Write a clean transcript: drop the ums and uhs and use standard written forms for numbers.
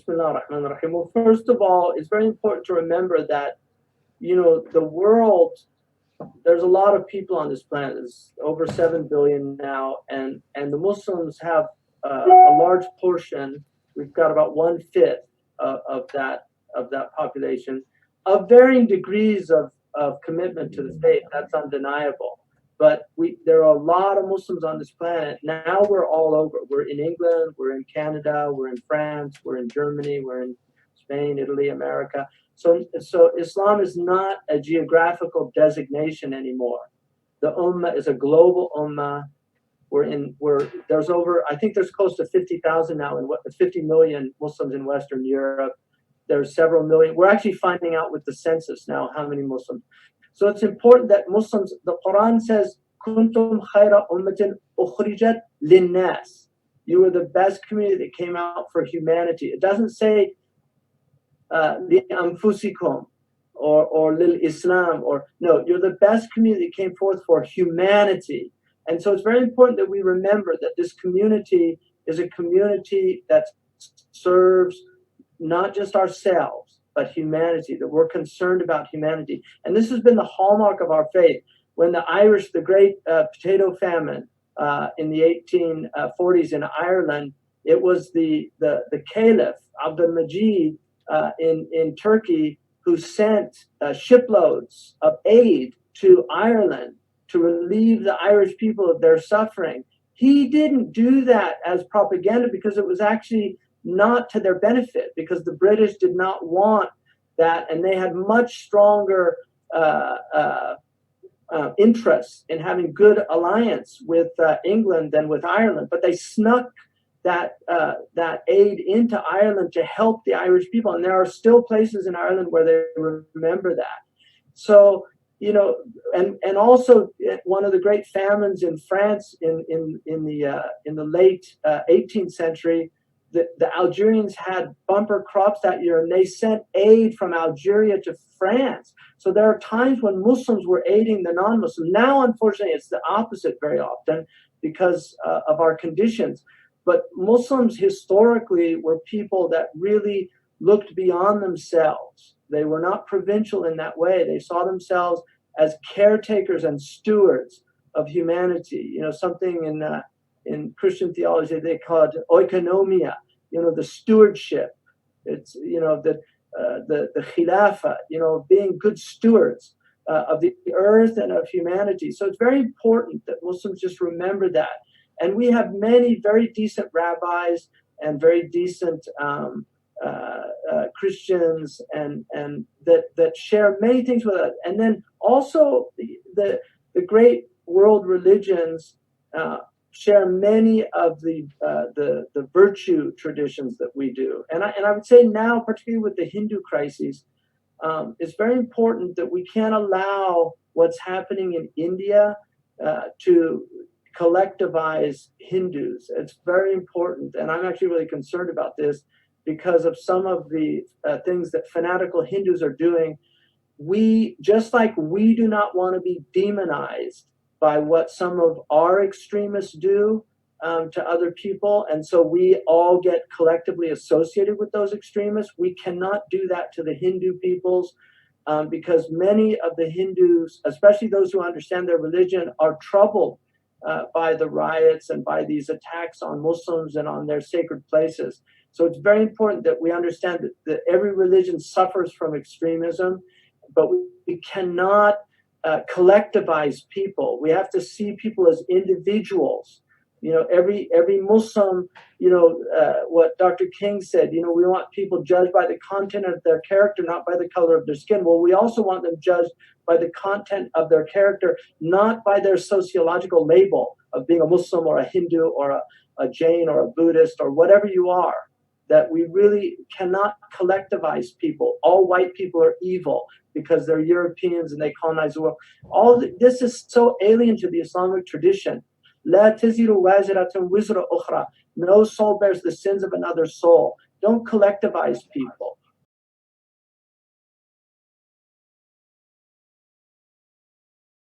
Bismillah ar-Rahman ar-Rahim. Well, first of all, it's very important to remember that, the world, there's a lot of people on this planet. There's over 7 billion now, and the Muslims have a large portion. We've got about 1/5 of that population, of varying degrees of commitment to the faith. That's undeniable. But there are a lot of Muslims on this planet. Now we're all over. We're in England, we're in Canada, we're in France, we're in Germany, we're in Spain, Italy, America. So Islam is not a geographical designation anymore. The Ummah is a global Ummah. There's I think there's close to 50,000 now, 50 million Muslims in Western Europe. There's several million. We're actually finding out with the census now how many Muslims. So it's important that Muslims, the Quran says, Kuntum khayra ummatin ukhrijat linnas. You were the best community that came out for humanity. It doesn't say li anfusikum or lil Islam, no, you're the best community that came forth for humanity. And so it's very important that we remember that this community is a community that serves not just ourselves, but humanity, that we're concerned about humanity. And this has been the hallmark of our faith. When the Irish, the great potato famine in the 1840s in Ireland, it was the Caliph, Abdul Majid, in Turkey, who sent shiploads of aid to Ireland to relieve the Irish people of their suffering. He didn't do that as propaganda because it was actually not to their benefit, because the British did not want that, and they had much stronger interest in having good alliance with England than with Ireland. But they snuck that aid into Ireland to help the Irish people, and there are still places in Ireland where they remember that. So and also one of the great famines in France in the late 18th century. The Algerians had bumper crops that year, and they sent aid from Algeria to France. So there are times when Muslims were aiding the non-Muslims. Now, unfortunately, it's the opposite very often because of our conditions. But Muslims historically were people that really looked beyond themselves. They were not provincial in that way. They saw themselves as caretakers and stewards of humanity. Something in Christian theology they call it oikonomia. The stewardship. It's the khilafah. Being good stewards of the earth and of humanity. So it's very important that Muslims just remember that. And we have many very decent rabbis and very decent Christians and that share many things with us. And then also the great world religions share many of the virtue traditions that we do. And I would say now, particularly with the Hindu crises, it's very important that we can't allow what's happening in India to collectivize Hindus. It's very important, and I'm actually really concerned about this because of some of the things that fanatical Hindus are doing. Just like we do not want to be demonized by what some of our extremists do to other people, and so we all get collectively associated with those extremists. We cannot do that to the Hindu peoples because many of the Hindus, especially those who understand their religion, are troubled by the riots and by these attacks on Muslims and on their sacred places. So it's very important that we understand that every religion suffers from extremism, but we cannot collectivize people. We have to see people as individuals. Every Muslim, what Dr. King said, we want people judged by the content of their character, not by the color of their skin. Well, we also want them judged by the content of their character, not by their sociological label of being a Muslim or a Hindu or a Jain or a Buddhist or whatever you are. That we really cannot collectivize people. All white people are evil because they're Europeans and they colonize the world. All this is so alien to the Islamic tradition. لا تزر وازرة وزر أخرى. No soul bears the sins of another soul. Don't collectivize people.